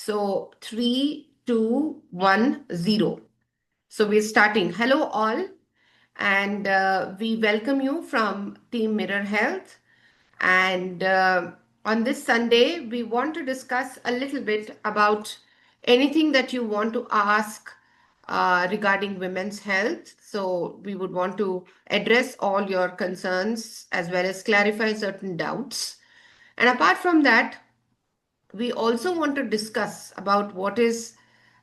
So 3, 2, 1, 0. So we're starting. Hello, all, and we welcome you from Team Mirror Health. And on this Sunday, we want to discuss a little bit about anything that you want to ask regarding women's health. So we would want to address all your concerns as well as clarify certain doubts. And apart from that, we also want to discuss about who is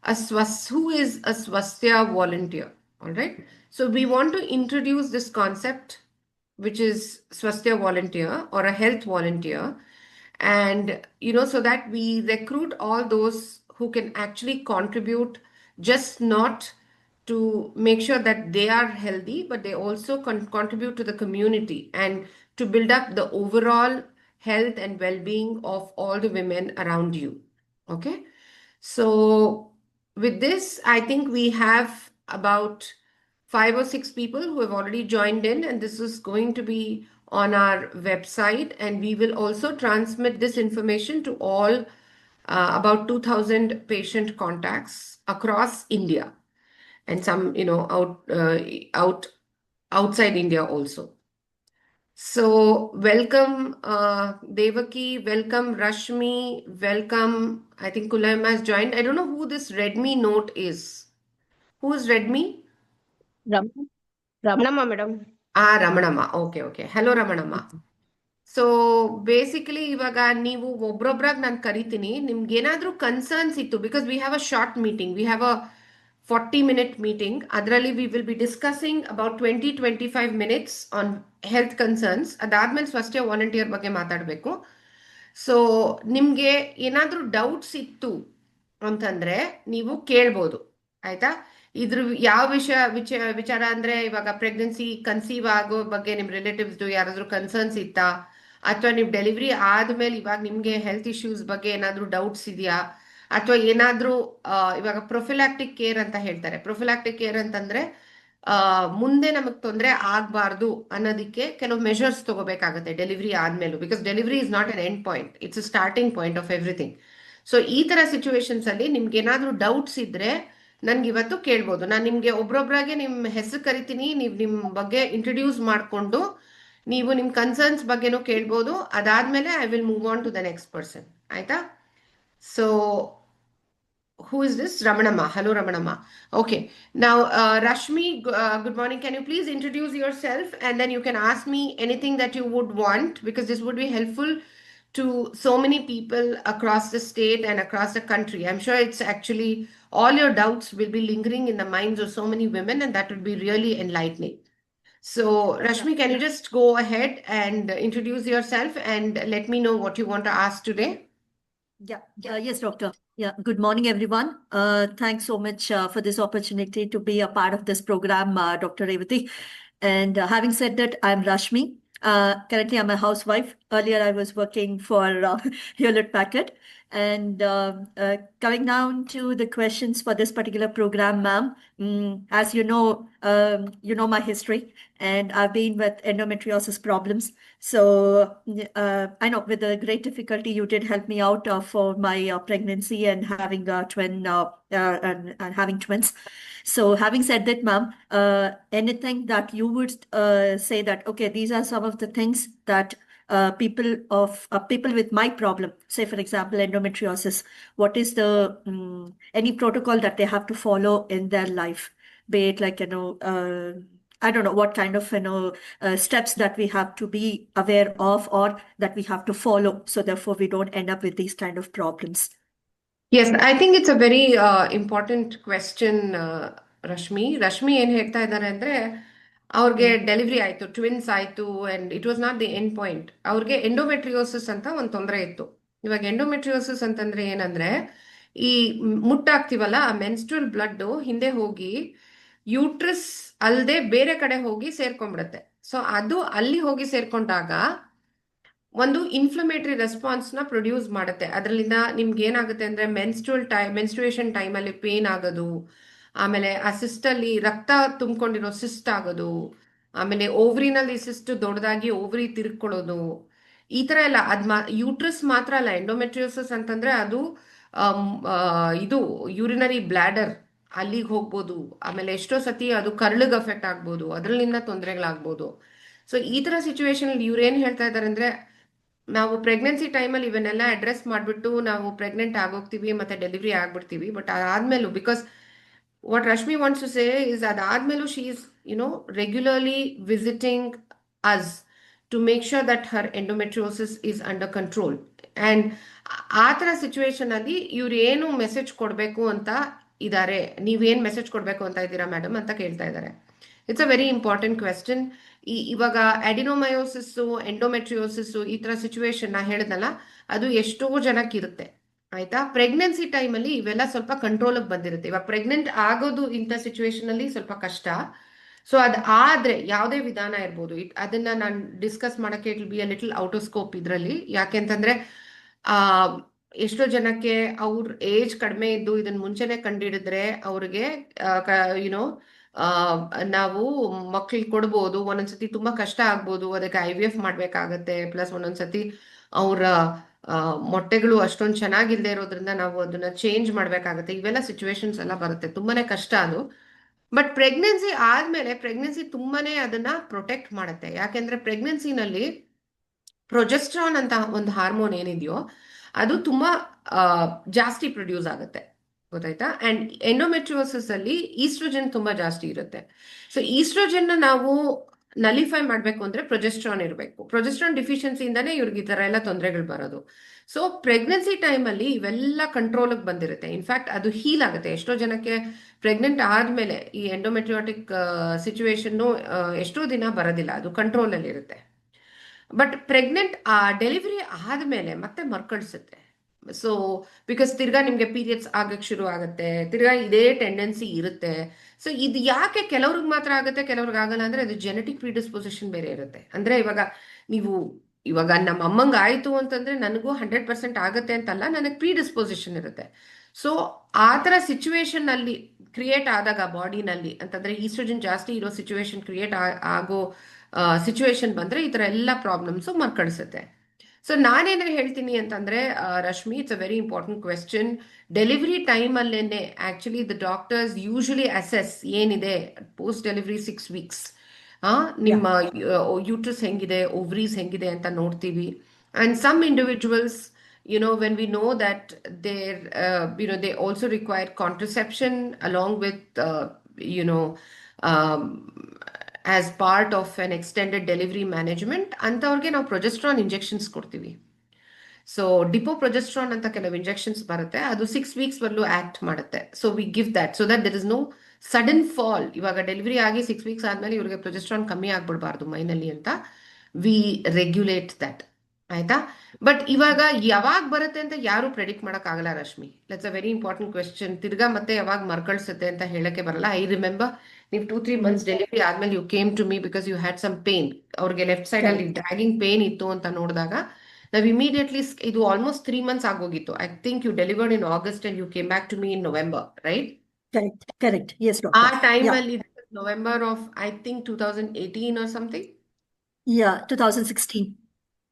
a swasthya volunteer. All right, so we want to introduce this concept, which is swasthya volunteer or a health volunteer, and so that we recruit all those who can actually contribute, just not to make sure that they are healthy, but they also contribute to the community and to build up the overall health and well-being of all the women around you. Okay, so with this, I think we have about 5 or 6 people who have already joined in, and this is going to be on our website, and we will also transmit this information to all about 2,000 patient contacts across India, and some outside India also. So welcome, Devaki, welcome, Rashmi, welcome. I think Kulaima has joined. I don't know who this Redmi note is. Who is Redmi? Ram- Ramanamma, madam. Ramanamma. Okay, okay. Hello, Ramanamma. So basically ಇವಾಗ ನೀವು ಒಬ್ರೊಬ್ರಾಗ ನಾನು ಕರಿತೀನಿ, ನಿಮ್ಗೆ ಏನಾದರೂ concerns ಇತ್ತು, because we have a short meeting, we have a 40-minute meeting. ಅದರಲ್ಲಿ we will be discussing about 20-25 minutes on health concerns. ಅದಾದ್ಮೇಲೆ ಸ್ವಸ್ಥ್ಯ ವಾಲಂಟಿಯರ್ ಬಗ್ಗೆ ಮಾತಾಡಬೇಕು. ಸೊ ನಿಮ್ಗೆ ಏನಾದರೂ ಡೌಟ್ಸ್ ಇತ್ತು ಅಂತಂದ್ರೆ ನೀವು ಕೇಳ್ಬೋದು, ಆಯ್ತಾ? ಇದ್ರ ಯಾವ ವಿಚಾರ ಅಂದ್ರೆ, ಇವಾಗ ಪ್ರೆಗ್ನೆನ್ಸಿ ಕನ್ಸೀವ್ ಆಗೋ ಬಗ್ಗೆ ನಿಮ್ ರಿಲೇಟಿವ್ಸ್ ಯಾರಾದ್ರೂ ಕನ್ಸರ್ನ್ಸ್ ಇತ್ತಾ, ಅಥವಾ ನೀವು ಡೆಲಿವರಿ ಆದ್ಮೇಲೆ ಇವಾಗ ನಿಮ್ಗೆ ಹೆಲ್ತ್ ಇಶ್ಯೂಸ್ ಬಗ್ಗೆ ಏನಾದ್ರೂ ಡೌಟ್ಸ್ ಇದೆಯಾ, ಅಥವಾ ಏನಾದ್ರೂ ಇವಾಗ ಪ್ರೊಫಿಲಾಕ್ಟಿಕ್ ಕೇರ್ ಅಂತ ಹೇಳ್ತಾರೆ. ಪ್ರೊಫಿಲಾಕ್ಟಿಕ್ ಕೇರ್ ಅಂತಂದ್ರೆ ಮುಂದೆ ನಮಗ್ ತೊಂದರೆ ಆಗ್ಬಾರ್ದು ಅನ್ನೋದಕ್ಕೆ ಕೆಲವು ಮೆಷರ್ಸ್ ತಗೋಬೇಕಾಗತ್ತೆ ಡೆಲಿವರಿ ಆದ್ಮೇಲೂ, because delivery is not an end point, it's a starting point of everything. So ಈ ತರ ಸಿಚುವೇಶನ್ಸ್ ಅಲ್ಲಿ ನಿಮ್ಗೆ ಏನಾದ್ರೂ ಡೌಟ್ಸ್ ಇದ್ರೆ ನನ್ಗೆ ಇವತ್ತು ಕೇಳ್ಬೋದು. ನಾನು ನಿಮ್ಗೆ ಒಬ್ರೊಬ್ರಾಗೆ ನಿಮ್ ಹೆಸರು ಕರಿತೀನಿ, ನೀವು ನಿಮ್ ಬಗ್ಗೆ ಇಂಟ್ರೊಡ್ಯೂಸ್ ಮಾಡ್ಕೊಂಡು ನೀವು ನಿಮ್ ಕನ್ಸರ್ನ್ಸ್ ಬಗ್ಗೆನೂ ಕೇಳ್ಬೋದು. ಅದಾದ್ಮೇಲೆ I will move on to the next person, ಆಯ್ತಾ? So who is this? Ramanamma. Hello, Ramanamma. Okay. Now, Rashmi, good morning. Can you please introduce yourself, and then you can ask me anything that you would want, because this would be helpful to so many people across the state and across the country. I'm sure it's actually all your doubts will be lingering in the minds of so many women, and that would be really enlightening. So, Rashmi, can you just go ahead and introduce yourself and let me know what you want to ask today? Yes, doctor. Good morning, everyone. Thanks so much for this opportunity to be a part of this program, Dr. Revati. And having said that, I'm Rashmi. Currently, I'm a housewife. Earlier, I was working for Hewlett Packard. And coming down to the questions for this particular program, ma'am, as you know my history, and I've been with endometriosis problems. So I know with the great difficulty, you did help me out for my pregnancy and having a twin and having twins. So having said that, ma'am, anything that you would say that, okay, these are some of the things that people with my problem, say for example endometriosis, what is the any protocol that they have to follow in their life, be it like I don't know what kind of steps that we have to be aware of or that we have to follow, so therefore we don't end up with these kind of problems. Yes, I think it's a very important question, Rashmi. Rashmi ಏನ್ ಹೇಳ್ತಾ ಇದ್ದಾರೆ ಅಂದ್ರೆ, ಅವ್ರಿಗೆ delivery ಆಯ್ತು, twins ಆಯ್ತು, and it was not the end point. ಅವ್ರಿಗೆ endometriosis ಅಂತ ಒಂದು ತೊಂದರೆ ಇತ್ತು. ಇವಾಗ ಎಂಡೋಮೆಟ್ರಿಯೋಸಿಸ್ ಅಂತಂದ್ರೆ ಏನಂದ್ರೆ, ಈ ಮುಟ್ಟಾಗ್ತಿವಲ್ಲ, ಆ ಮೆನ್ಸ್ಟ್ರಲ್ ಬ್ಲಡ್ ಹಿಂದೆ ಹೋಗಿ ಯೂಟ್ರಸ್ ಅಲ್ಲದೆ ಬೇರೆ ಕಡೆ ಹೋಗಿ ಸೇರ್ಕೊಂಡ್ಬಿಡತ್ತೆ. ಸೊ ಅದು ಅಲ್ಲಿ ಹೋಗಿ ಸೇರ್ಕೊಂಡಾಗ ಒಂದು ಇನ್ಫ್ಲಮೇಟರಿ ರೆಸ್ಪಾನ್ಸ್ ನ ಪ್ರೊಡ್ಯೂಸ್ ಮಾಡುತ್ತೆ. ಅದರಿಂದ ನಿಮ್ಗೆ ಏನಾಗುತ್ತೆ ಅಂದ್ರೆ, ಮೆನ್ಸ್ಟ್ರುಯೇಷನ್ ಟೈಮಲ್ಲಿ ಪೇನ್ ಆಗೋದು, ಆಮೇಲೆ ಆ ಸಿಸ್ಟ್ ಅಲ್ಲಿ ರಕ್ತ ತುಂಬಿಕೊಂಡಿರೋ ಸಿಸ್ಟ್ ಆಗೋದು, ಆಮೇಲೆ ಓವ್ರಿನಲ್ಲಿ ಸಿಸ್ಟ್ ದೊಡ್ಡದಾಗಿ ಓವ್ರಿ ತಿರ್ಕೊಳ್ಳೋದು, ಈ ತರ ಎಲ್ಲ. ಯೂಟ್ರಸ್ ಮಾತ್ರ ಅಲ್ಲ, ಎಂಡೋಮೆಟ್ರಿಯೋಸಿಸ್ ಅಂತಂದ್ರೆ ಅದು ಇದು ಯೂರಿನರಿ ಬ್ಲ್ಯಾಡರ್ ಅಲ್ಲಿಗೆ ಹೋಗ್ಬೋದು. ಆಮೇಲೆ ಎಷ್ಟೋ ಸತಿ ಅದು ಕರ್ಳಿಗೆ ಅಫೆಕ್ಟ್ ಆಗ್ಬೋದು, ಅದರಲ್ಲಿಂದ ತೊಂದರೆಗಳಾಗ್ಬೋದು. ಸೊ ಈ ತರ ಸಿಚುವೇಶನ್ ಇವ್ರು ಏನ್ ಹೇಳ್ತಾ ಇದಾರೆ ಅಂದ್ರೆ, ನಾವು ಪ್ರೆಗ್ನೆನ್ಸಿ ಟೈಮಲ್ಲಿ ಇವನ್ನೆಲ್ಲ ಅಡ್ರೆಸ್ ಮಾಡಿಬಿಟ್ಟು ನಾವು ಪ್ರೆಗ್ನೆಂಟ್ ಆಗೋಗ್ತೀವಿ ಮತ್ತೆ ಡೆಲಿವರಿ ಆಗ್ಬಿಡ್ತೀವಿ. ಬಟ್ ಅದಾದ್ಮೇಲೂ, because what Rashmi wants to say is ಅದಾದ್ಮೇಲೂ she is, regularly visiting us to make sure that her endometriosis is under control. And ಆ ಥರ ಸಿಚುವೇಶನ್ ಅಲ್ಲಿ ಇವ್ರು ಏನು ಮೆಸೇಜ್ ಕೊಡಬೇಕು ಅಂತ ಇದ್ದಾರೆ, ನೀವೇನು ಮೆಸೇಜ್ ಕೊಡಬೇಕು ಅಂತ ಇದ್ದೀರಾ ಮೇಡಮ್ ಅಂತ ಕೇಳ್ತಾ ಇದ್ದಾರೆ. It's a very important question. ಇವಾಗ ಅಡಿನೋಮಯೋಸಿಸ್ಸು, ಎಂಡೋಮೆಟ್ರಿಯೋಸಿಸ್ಸು ಈ ಥರ ಸಿಚುವೇಶನ್ ನಾ ಹೇಳಿದ್ನಲ್ಲ, ಅದು ಎಷ್ಟೋ ಜನಕ್ಕೆ ಇರುತ್ತೆ. ಆಯ್ತಾ? ಪ್ರೆಗ್ನೆನ್ಸಿ ಟೈಮಲ್ಲಿ ಇವೆಲ್ಲ ಸ್ವಲ್ಪ ಕಂಟ್ರೋಲಿಗೆ ಬಂದಿರುತ್ತೆ. ಇವಾಗ ಪ್ರೆಗ್ನೆಂಟ್ ಆಗೋದು ಇಂಥ ಸಿಚುವೇಶನ್ ಅಲ್ಲಿ ಸ್ವಲ್ಪ ಕಷ್ಟ. ಸೊ ಆದ್ರೆ ಯಾವುದೇ ವಿಧಾನ ಇರ್ಬೋದು, ಅದನ್ನ ನಾನು ಡಿಸ್ಕಸ್ ಮಾಡಕ್ಕೆ it will be a little out of scope ಇದರಲ್ಲಿ. ಯಾಕೆಂತಂದ್ರೆ ಆ ಎಷ್ಟೋ ಜನಕ್ಕೆ ಅವ್ರ ಏಜ್ ಕಡಿಮೆ ಇದ್ದು ಇದನ್ನ ಮುಂಚೆನೆ ಕಂಡಿಡಿದ್ರೆ ಅವ್ರಿಗೆ ಯುನೋ ನಾವು ಮಕ್ಳಿಗೆ ಕೊಡ್ಬೋದು. ಒಂದೊಂದ್ಸತಿ ತುಂಬಾ ಕಷ್ಟ ಆಗ್ಬೋದು, ಅದಕ್ಕೆ IVF ಮಾಡ್ಬೇಕಾಗತ್ತೆ. ಪ್ಲಸ್ ಒಂದೊಂದ್ಸತಿ ಅವರ ಮೊಟ್ಟೆಗಳು ಅಷ್ಟೊಂದು ಚೆನ್ನಾಗಿಲ್ಲದೆ ಇರೋದ್ರಿಂದ ನಾವು ಅದನ್ನ ಚೇಂಜ್ ಮಾಡ್ಬೇಕಾಗತ್ತೆ. ಇವೆಲ್ಲ ಸಿಚುವೇಶನ್ಸ್ ಎಲ್ಲ ಬರುತ್ತೆ, ತುಂಬಾನೇ ಕಷ್ಟ ಅದು. ಬಟ್ ಪ್ರೆಗ್ನೆನ್ಸಿ ಆದ್ಮೇಲೆ ಪ್ರೆಗ್ನೆನ್ಸಿ ತುಂಬಾನೇ ಅದನ್ನ ಪ್ರೊಟೆಕ್ಟ್ ಮಾಡುತ್ತೆ. ಯಾಕೆಂದ್ರೆ ಪ್ರೆಗ್ನೆನ್ಸಿನಲ್ಲಿ ಪ್ರೊಜೆಸ್ಟ್ರಾನ್ ಅಂತ ಒಂದು ಹಾರ್ಮೋನ್ ಏನಿದೆಯೋ ಅದು ತುಂಬಾ ಜಾಸ್ತಿ ಪ್ರೊಡ್ಯೂಸ್ ಆಗುತ್ತೆ, ಗೊತ್ತಾಯ್ತಾ? ಅಂಡ್ ಎಂಡೋಮೆಟ್ರಿಯೋಸಿಸ್ ಅಲ್ಲಿ ಈಸ್ಟ್ರೋಜನ್ ತುಂಬಾ ಜಾಸ್ತಿ ಇರುತ್ತೆ. ಸೊ ಈಸ್ಟ್ರೋಜನ್ ನಾವು ನಲಿಫೈ ಮಾಡ್ಬೇಕು ಅಂದ್ರೆ ಪ್ರೊಜೆಸ್ಟ್ರಾನ್ ಇರಬೇಕು. ಪ್ರೊಜೆಸ್ಟ್ರಾನ್ ಡಿಫಿಷಿಯನ್ಸಿಯಿಂದಾನೇ ಇವ್ರಿಗೆ ಈ ತರ ಎಲ್ಲ ತೊಂದರೆಗಳು ಬರೋದು. ಸೊ ಪ್ರೆಗ್ನೆನ್ಸಿ ಟೈಮಲ್ಲಿ ಇವೆಲ್ಲ ಕಂಟ್ರೋಲ್ಗೆ ಬಂದಿರುತ್ತೆ. ಇನ್ಫ್ಯಾಕ್ಟ್ ಅದು ಹೀಲ್ ಆಗುತ್ತೆ. ಎಷ್ಟೋ ಜನಕ್ಕೆ ಪ್ರೆಗ್ನೆಂಟ್ ಆದ್ಮೇಲೆ ಈ ಎಂಡೋಮೆಟ್ರಿಯೋಟಿಕ್ ಸಿಚುವೇಶನ್ ಎಷ್ಟೋ ದಿನ ಬರೋದಿಲ್ಲ, ಅದು ಕಂಟ್ರೋಲ್ ಅಲ್ಲಿ ಇರುತ್ತೆ. ಬಟ್ ಪ್ರೆಗ್ನೆಂಟ್ ಡೆಲಿವರಿ ಆದ್ಮೇಲೆ ಮತ್ತೆ ಮರ್ಕಳಿಸುತ್ತೆ. ಸೊ ಬಿಕಾಸ್ ತಿರ್ಗಾ ನಿಮ್ಗೆ ಪೀರಿಯಡ್ಸ್ ಆಗಕ್ಕೆ ಶುರು ಆಗುತ್ತೆ, ತಿರ್ಗಾ ಇದೇ ಟೆಂಡೆನ್ಸಿ ಇರುತ್ತೆ. ಸೊ ಇದು ಯಾಕೆ ಕೆಲವ್ರಿಗೆ ಮಾತ್ರ ಆಗುತ್ತೆ ಕೆಲವ್ರಿಗೆ ಆಗಲ್ಲ ಅಂದ್ರೆ, ಅದು ಜೆನೆಟಿಕ್ ಪ್ರಿಡಿಸ್ಪೊಸಿಷನ್ ಬೇರೆ ಇರುತ್ತೆ. ಅಂದ್ರೆ ಇವಾಗ ನಮ್ಮ ಅಮ್ಮಂಗೆ ಆಯ್ತು ಅಂತಂದ್ರೆ ನನಗೂ 100% ಆಗತ್ತೆ ಅಂತಲ್ಲ, ನನಗೆ ಪ್ರಿಡಿಸ್ಪೊಸಿಷನ್ ಇರುತ್ತೆ. ಸೊ ಆ ಥರ ಸಿಚುವೇಶನ್ ಅಲ್ಲಿ ಕ್ರಿಯೇಟ್ ಆದಾಗ ಬಾಡಿನಲ್ಲಿ ಅಂತಂದ್ರೆ ಈಸ್ಟ್ರೋಜನ್ ಜಾಸ್ತಿ ಇರೋ ಸಿಚುವೇಶನ್ ಕ್ರಿಯೇಟ್ ಆಗೋ ಸಿಚುವೇಶನ್ ಬಂದ್ರೆ ಈ ತರ ಎಲ್ಲ ಪ್ರಾಬ್ಲಮ್ಸ್ ಮರ್ಕಳಿಸುತ್ತೆ. ಸೊ ನಾನೇನು ಹೇಳ್ತೀನಿ ಅಂತಂದ್ರೆ Rashmi, it's a very important question. Delivery time ಅಲ್ಲೇನೆ actually the doctors usually assess ಏನಿದೆ ಪೋಸ್ಟ್ ಡೆಲಿವರಿ 6 ವೀಕ್ಸ್ ನಿಮ್ಮ ಯೂಟ್ರಸ್ ಹೆಂಗಿದೆ, ಓವರೀಸ್ ಹೆಂಗಿದೆ ಅಂತ ನೋಡ್ತೀವಿ. And some individuals, when we know that they also require contraception along with, um, as part of an extended delivery management, ಅಂತವ್ರಿಗೆ ನಾವು progesterone injections ಕೊಡ್ತೀವಿ. So depot progesterone ಅಂತ ಕೆಲವು ಇಂಜೆಕ್ಷನ್ಸ್ ಬರುತ್ತೆ, ಅದು 6 ವೀಕ್ಸ್ ವರೆಗೂ ಆಕ್ಟ್ ಮಾಡುತ್ತೆ. So we give that so that there is no sudden fall. ಇವಾಗ ಡೆಲಿವರಿ ಆಗಿ 6 ವೀಕ್ಸ್ ಆದ್ಮೇಲೆ ಇವ್ರಿಗೆ ಪ್ರೊಜೆಸ್ಟ್ರಾನ್ ಕಮ್ಮಿ ಆಗ್ಬಿಡ್ಬಾರ್ದು ಮೈನಲ್ಲಿ ಅಂತ ವಿ ರೆಗ್ಯುಲೇಟ್ ದಟ್. ಆಯ್ತಾ? ಬಟ್ ಇವಾಗ ಯಾವಾಗ ಬರುತ್ತೆ ಅಂತ ಯಾರು ಪ್ರೆಡಿಕ್ಟ್ ಮಾಡಕ್ ಆಗಲ್ಲ Rashmi. That's a very important question. ತಿರ್ಗಾ ಮತ್ತೆ ಯಾವಾಗ ಮರ್ಕಳಿಸುತ್ತೆ ಅಂತ ಹೇಳಕ್ಕೆ ಬರಲ್ಲ. ಐ ರಿಮೆಂಬರ್ ನೀವು 2-3 ಮಂತ್ಸ್ ಡೆಲಿವರಿ ಆದ್ಮೇಲೆ you came to me because you had some pain. ಅವ್ರಿಗೆ ಲೆಫ್ಟ್ ಸೈಡ್ ಅಲ್ಲಿ ಡ್ರ್ಯಾಗಿಂಗ್ ಪೇನ್ ಇತ್ತು ಅಂತ ನೋಡಿದಾಗ ನಾವು ಇಮಿಡಿಯೇಟ್ಲಿ, ಇದು ಆಲ್ಮೋಸ್ಟ್ 3 ಮಂತ್ಸ್ ಆಗೋಗಿತ್ತು. I think you delivered in August and you came back to me in November, right? Correct. Yes, ಆ doctor. Time Yeah. ಅಲ್ಲಿ November of I think 2018 or something. Yeah, 2016.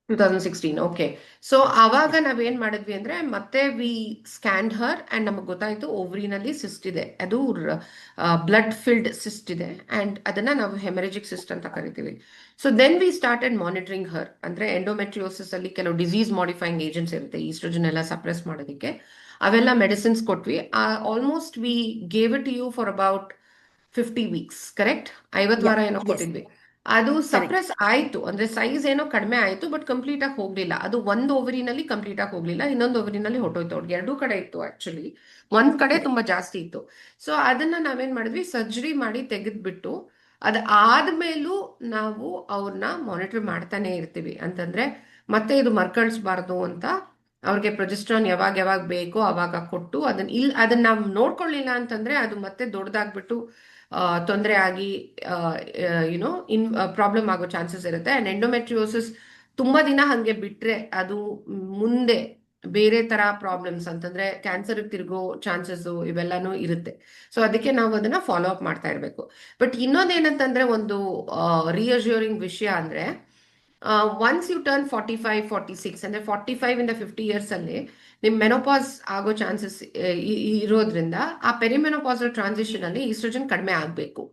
2016, okay. So ಅವಾಗ ನಾವೇನ್ ಮಾಡಿದ್ವಿ ಅಂದ್ರೆ ಮತ್ತೆ V scan her and ನಮಗೆ ಗೊತ್ತಾಯ್ತು ಓವರಿನಲ್ಲಿ cyst ಇದೆ, ಅದು ಬ್ಲಡ್ ಫಿಲ್ಡ್ ಸಿಸ್ಟ್ ಇದೆ ಅಂಡ್ ಅದನ್ನ ನಾವು ಹೆಮರೇಜಿಕ್ ಸಿಸ್ಟ್ ಅಂತ ಕರಿತೀವಿ. So then we started monitoring her. ಅಂದ್ರೆ ಎಂಡೋಮೆಟ್ರಿಯೋಸಿಸ್ ಅಲ್ಲಿ ಕೆಲವು ಡಿಸೀಸ್ ಮಾಡಿಫೈಯಿಂಗ್ ಏಜೆಂಟ್ಸ್ ಇರುತ್ತೆ ಈಸ್ಟ್ರೋಜನ್ ಎಲ್ಲ ಸಪ್ರೆಸ್ ಮಾಡೋದಕ್ಕೆ, ಅವೆಲ್ಲ ಮೆಡಿಸಿನ್ಸ್ ಕೊಟ್ವಿ. Almost we gave it you for about 50 weeks, correct? 50 ವಾರ ಏನೋ ಕೊಟ್ಟಿದ್ವಿ. ಅದು ಸಪ್ರೆಸ್ ಆಯ್ತು, ಅಂದ್ರೆ ಸೈಜ್ ಏನೋ ಕಡಿಮೆ ಆಯ್ತು, ಬಟ್ ಕಂಪ್ಲೀಟ್ ಆಗಿ ಹೋಗ್ಲಿಲ್ಲ. ಅದು ಒಂದು ಓವರಿನಲ್ಲಿ ಕಂಪ್ಲೀಟ್ ಆಗಿ ಹೋಗ್ಲಿಲ್ಲ, ಇನ್ನೊಂದು ಓವರಿನಲ್ಲಿ ಹೊಟ್ಟೋಯ್ತು. ಅವ್ರಿಗೆ ಎರಡೂ ಕಡೆ ಇತ್ತು ಆಕ್ಚುಲಿ, ಒಂದ್ ಕಡೆ ತುಂಬಾ ಜಾಸ್ತಿ ಇತ್ತು. ಸೊ ಅದನ್ನ ನಾವೇನ್ ಮಾಡಿದ್ವಿ, ಸರ್ಜರಿ ಮಾಡಿ ತೆಗೆದ್ಬಿಟ್ಟು ಅದ್ ಆದ್ಮೇಲೂ ನಾವು ಅವ್ರನ್ನ ಮಾನಿಟರ್ ಮಾಡ್ತಾನೆ ಇರ್ತೀವಿ. ಅಂತಂದ್ರೆ ಮತ್ತೆ ಇದು ಮರ್ಕಳಿಸ್ಬಾರ್ದು ಅಂತ ಅವ್ರಿಗೆ ಪ್ರೊಜೆಸ್ಟ್ರಾನ್ ಯಾವಾಗ ಯಾವಾಗ ಬೇಕೋ ಅವಾಗ ಕೊಟ್ಟು ಅದನ್ನ ನಾವು ನೋಡ್ಕೊಳ್ಳಿಲ್ಲ ಅಂತಂದ್ರೆ ಅದು ಮತ್ತೆ ದೊಡ್ಡದಾಗ್ಬಿಟ್ಟು ತೊಂದರೆ ಆಗಿ ಪ್ರಾಬ್ಲಮ್ ಆಗೋ ಚಾನ್ಸಸ್ ಇರುತ್ತೆ. ಅಂಡ್ ಎಂಡೋಮೆಟ್ರಿಯೋಸಿಸ್ ತುಂಬಾ ದಿನ ಹಂಗೆ ಬಿಟ್ರೆ ಅದು ಮುಂದೆ ಬೇರೆ ತರ ಪ್ರಾಬ್ಲಮ್ಸ್ ಅಂತಂದ್ರೆ ಕ್ಯಾನ್ಸರ್ ತಿರುಗೋ ಚಾನ್ಸಸ್ ಇವೆಲ್ಲಾನು ಇರುತ್ತೆ. ಸೊ ಅದಕ್ಕೆ ನಾವು ಅದನ್ನ ಫಾಲೋ ಅಪ್ ಮಾಡ್ತಾ ಇರ್ಬೇಕು. ಬಟ್ ಇನ್ನೊಂದೇನಂತಂದ್ರೆ ಒಂದು ರಿಯಶ್ಯೂರಿಂಗ್ ವಿಷಯ ಅಂದ್ರೆ, ಒನ್ಸ್ ಯು ಟರ್ನ್ 45-46 ಅಂದ್ರೆ 45 ಇಂದ 50 ಇಯರ್ಸ್ ಅಲ್ಲಿ ನಿಮ್ ಮೆನೋಪಾಸ್ ಆಗೋ ಚಾನ್ಸಸ್ ಇರೋದ್ರಿಂದ ಆ ಪೆರಿಮೆನೋಪಾಸಲ್ ಟ್ರಾನ್ಸಿಷನ್ ಅಲ್ಲಿ ಈಸ್ಟ್ರೋಜನ್ ಕಡಿಮೆ ಆಗಬೇಕು.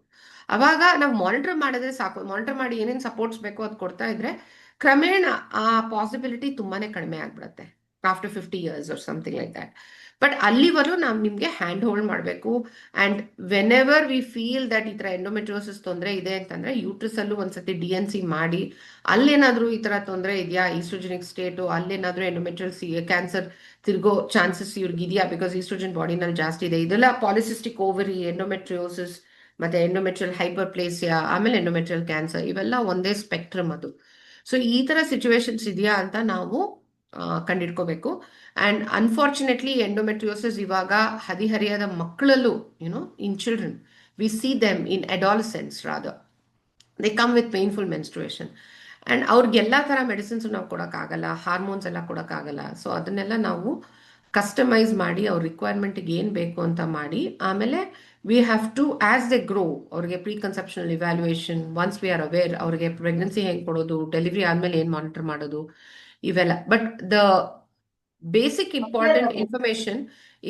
ಅವಾಗ ನಾವು ಮಾನಿಟರ್ ಮಾಡಿದ್ರೆ ಸಾಕು. ಮಾನಿಟರ್ ಮಾಡಿ ಏನೇನು ಸಪೋರ್ಟ್ಸ್ ಬೇಕೋ ಅದು ಕೊಡ್ತಾ ಇದ್ರೆ ಕ್ರಮೇಣ ಆ ಪಾಸಿಬಿಲಿಟಿ ತುಂಬಾನೇ ಕಡಿಮೆ ಆಗ್ಬಿಡುತ್ತೆ after 50 years or something like that. But ಅಲ್ಲಿವರೆಗೂ ನಾವು ನಿಮ್ಗೆ ಹ್ಯಾಂಡ್ ಹೋಲ್ಡ್ ಮಾಡಬೇಕು. And when ever we feel that ಈ ತರ ಎಂಡೋಮೆಟ್ರಿಯೋಸಿಸ್ ತೊಂದರೆ ಇದೆ ಅಂತಂದ್ರೆ ಯೂಟ್ರಸ್ ಅಲ್ಲೂ ಒಂದ್ಸತಿ DNC ಮಾಡಿ ಅಲ್ಲೇನಾದ್ರೂ ಈ ತರ ತೊಂದರೆ ಇದೆಯಾ, ಈಸ್ಟ್ರೋಜೆನಿಕ್ ಸ್ಟೇಟು, ಅಲ್ಲೇನಾದ್ರೂ ಎಂಡೋಮೆಟ್ರಿಯಲ್ ಕ್ಯಾನ್ಸರ್ ತಿರ್ಗೋ ಚಾನ್ಸಸ್ ಇವ್ರಿಗೆ ಇದೆಯಾ, ಬಿಕಾಸ್ ಈಸ್ಟ್ರೋಜನ್ ಬಾಡಿನಲ್ಲಿ ಜಾಸ್ತಿ ಇದೆ. ಇದೆಲ್ಲ ಪಾಲಿಸಿಸ್ಟಿಕ್ ಓವರಿ, ಎಂಡೋಮೆಟ್ರಿಯೋಸಿಸ್, ಮತ್ತೆ ಎಂಡೋಮೆಟ್ರಿಯಲ್ ಹೈಪರ್ಪ್ಲೇಸಿಯಾ, ಆಮೇಲೆ ಎಂಡೋಮೆಟ್ರಿಯಲ್ ಕ್ಯಾನ್ಸರ್, ಇವೆಲ್ಲ ಒಂದೇ ಸ್ಪೆಕ್ಟ್ರಮ್ ಅದು. ಸೊ ಈ ತರ ಸಿಚುವೇಶನ್ಸ್ ಇದೆಯಾ ಅಂತ ನಾವು ಕಂಡಿಡ್ಕೋಬೇಕು. ಅಂಡ್ ಅನ್ಫಾರ್ಚುನೇಟ್ಲಿ ಎಂಡೋಮೆಟ್ರಿಯೋಸಿಸ್ ಇವಾಗ ಹದಿಹರಿಯದ ಮಕ್ಕಳಲ್ಲೂ, in children we see them in adolescence rather, they come with painful menstruation. And ಅವ್ರಿಗೆಲ್ಲ ತರ ಮೆಡಿಸಿನ್ಸ್ ನಾವು ಕೊಡೋಕ್ಕಾಗಲ್ಲ, ಹಾರ್ಮೋನ್ಸ್ ಎಲ್ಲ ಕೊಡೋಕ್ಕಾಗಲ್ಲ. ಸೊ ಅದನ್ನೆಲ್ಲ ನಾವು ಕಸ್ಟಮೈಸ್ ಮಾಡಿ ಅವ್ರ ರಿಕ್ವೈರ್ಮೆಂಟ್ಗೆ ಏನು ಬೇಕು ಅಂತ ಮಾಡಿ, ಆಮೇಲೆ we have to as they grow ಅವ್ರಿಗೆ pre conceptional evaluation, once we are aware ಅವ್ರಿಗೆ ಪ್ರೆಗ್ನೆನ್ಸಿ ಹೆಂಗೆ ಕೊಡೋದು, ಡೆಲಿವರಿ ಆದ್ಮೇಲೆ ಏನು ಮಾನಿಟರ್ ಮಾಡೋದು, ಇವೆಲ್ಲ. But the basic important information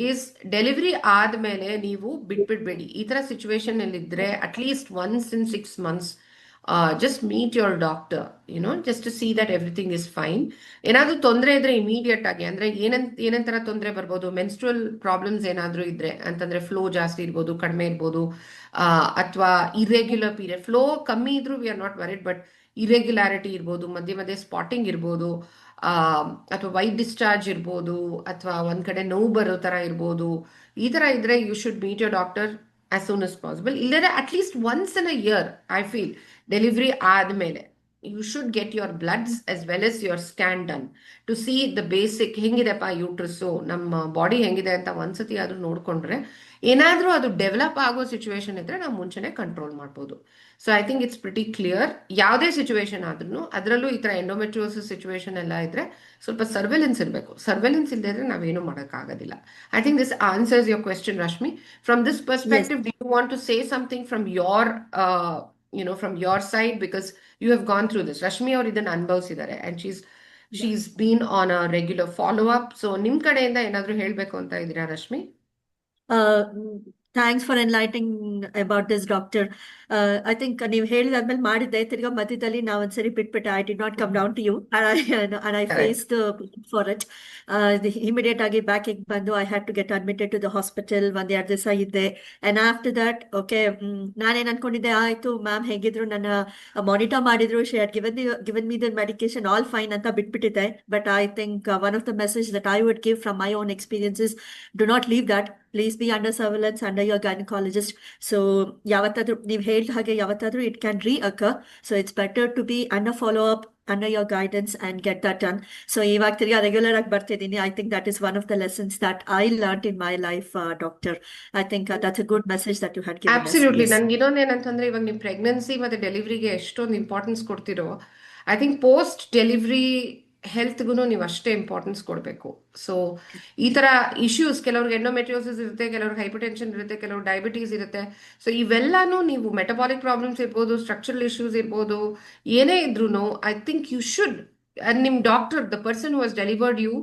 is delivery ಆದ್ಮೇಲೆ ನೀವು ಬಿಟ್ಬಿಡ್ಬೇಡಿ. ಈ ತರ ಸಿಚುವೇಶನ್ ಅಲ್ಲಿ ಇದ್ರೆ at least once in 6 months just meet your doctor, just to see that everything is fine. ಏನಾದ್ರೂ ತೊಂದರೆ ಇದ್ರೆ ಇಮಿಡಿಯೇಟ್ ಆಗಿ, ಅಂದ್ರೆ ಏನೇನ್ ತರ ತೊಂದರೆ ಬರ್ಬೋದು, ಮೆನ್ಸ್ಟ್ರಲ್ ಪ್ರಾಬ್ಲಮ್ಸ್ ಏನಾದ್ರೂ ಇದ್ರೆ ಅಂತಂದ್ರೆ ಫ್ಲೋ ಜಾಸ್ತಿ ಇರ್ಬೋದು, ಕಡಿಮೆ ಇರ್ಬೋದು, ಅಥವಾ ಇರೆಗ್ಯುಲರ್ ಪೀರಿಯಡ್. ಫ್ಲೋ ಕಮ್ಮಿ ಇದ್ರೂ we are not worried, but irregularity ಇರ್ಬೋದು, ಮಧ್ಯೆ ಮಧ್ಯೆ ಸ್ಪಾಟಿಂಗ್ ಇರ್ಬೋದು, ಅಥವಾ ವೈಟ್ ಡಿಸ್ಚಾರ್ಜ್ ಇರ್ಬೋದು, ಅಥವಾ ಒಂದ್ ಕಡೆ ನೋವು ಬರೋ ತರ ಇರ್ಬೋದು. ಈ ತರ ಇದ್ರೆ you should meet your doctor as soon as possible. ಇಲ್ಲದ್ರೆ at least once in a year, I feel, delivery ಆದ್ಮೇಲೆ you should get your bloods as well as your scan done to see the basic ಹೆಂಗಿದೆಪ್ಪ uterus, ನಮ್ಮ body ಹೆಂಗಿದೆ ಅಂತ ಒಂದ್ಸತಿ ಆದ್ರೂ ನೋಡ್ಕೊಂಡ್ರೆ ಏನಾದ್ರೂ ಅದು ಡೆವಲಪ್ ಆಗೋ ಸಿಚುವೇಶನ್ ಇದ್ರೆ ನಾವು ಮುಂಚೆನೆ ಕಂಟ್ರೋಲ್ ಮಾಡ್ಬೋದು. So I think it's pretty clear. ಯಾವುದೇ ಸಿಚುವೇಶನ್ ಆದ್ರೂ, ಅದರಲ್ಲೂ ಈ ತರ ಎಂಡೋಮೆಟ್ರಿಯೋಸಿಸ್ ಸಿಚುವೇಶನ್ ಎಲ್ಲ ಇದ್ರೆ ಸ್ವಲ್ಪ ಸರ್ವೆಲೆನ್ಸ್ ಇರಬೇಕು. ಸರ್ವೆಲೆನ್ಸ್ ಇಲ್ಲದೆ ಇದ್ರೆ ನಾವೇನು ಮಾಡೋಕ್ಕಾಗೋದಿಲ್ಲ. I think this answers your question, Rashmi. From this Yes. Perspective, do you want to say something from your from your side, because you have gone through this. Rashmi ಅವರು ಇದನ್ನ ಅನುಭವಿಸಿದ್ದಾರೆ, and she's been on a regular follow up. So ನಿಮ್ ಕಡೆಯಿಂದ ಏನಾದ್ರೂ ಹೇಳ್ಬೇಕು ಅಂತ ಇದೀರಾ Rashmi? Uh, Thanks for enlightening about this, doctor. I think ನೀವು ಹೇಳಿದಾದ್ಮೇಲೆ ಮಾಡಿದ್ದೆ, ತಿರ್ಗಾ ಮಧ್ಯದಲ್ಲಿ ನಾವು ಒಂದ್ಸರಿ ಬಿಟ್ಬಿಟ್ಟೆ. I did not come down to you and I faced for it. Immediate ಆಗಿ ಬ್ಯಾಕ್ ಬಂದು I had to get admitted to the hospital. ಒಂದ್ 2 ದಿವಸ ಇದ್ದೆ. ಅಂಡ್ ಆಫ್ಟರ್ ದಟ್ ಓಕೆ, ನಾನೇನ್ ಅನ್ಕೊಂಡಿದ್ದೆ, ಆಯ್ತು ಮ್ಯಾಮ್ ಹೇಗಿದ್ರು ನನ್ನ ಮಾನಿಟರ್ ಮಾಡಿದ್ರು, she had given me the medication, all fine ಅಂತ ಬಿಟ್ಬಿಟ್ಟಿದ್ದೆ. But I think one of the message that I would give from my own experiences, do not leave that. Please be under surveillance under your gynecologist. So ಯಾವತ್ತಾದ್ರೂ ನೀವು ಹೇಳಿದ ಹಾಗೆ ಯಾವತ್ತಾದ್ರೂ it can reoccur. So it's better to be under follow up, under your guidance and get that done. So ಇವಾಗ ತಿರ್ಗಾ regular ಆಗಿ ಬರ್ತಿದ್ದೀನಿ. I think that is one of the lessons that I learned in my life, doctor. I think that's a good message that you had given us. Absolutely. Yes. ನನ್ಗೆ ಇನ್ನೊಂದು ಏನಂತಂದ್ರೆ, ಇವಾಗ ನೀವು pregnancy ಮತ್ತೆ ಡೆಲಿವರಿಗೆ ಎಷ್ಟೊಂದು ಇಂಪಾರ್ಟೆನ್ಸ್ ಕೊಡ್ತಿರೋ, I think post delivery ಹೆಲ್ತ್ಗೂ ನೀವು ಅಷ್ಟೇ ಇಂಪಾರ್ಟೆನ್ಸ್ ಕೊಡಬೇಕು. ಸೊ ಈ ತರ ಇಶ್ಯೂಸ್, ಕೆಲವ್ರಿಗೆ ಎಂಡೋಮೆಟ್ರಿಯೋಸಿಸ್ ಇರುತ್ತೆ, ಕೆಲವ್ರಿಗೆ ಹೈಪರ್ ಟೆನ್ಷನ್ ಇರುತ್ತೆ, ಕೆಲವ್ರಿಗೆ ಡಯಾಬಿಟೀಸ್ ಇರುತ್ತೆ. ಸೊ ಇವೆಲ್ಲಾನು ನೀವು ಮೆಟಬಾಲಿಕ್ ಪ್ರಾಬ್ಲಮ್ಸ್ ಇರ್ಬೋದು, ಸ್ಟ್ರಕ್ಚರಲ್ ಇಶ್ಯೂಸ್ ಇರ್ಬೋದು, ಏನೇ ಇದ್ರೂ I think you should, and ನಿಮ್ doctor, the person who has delivered you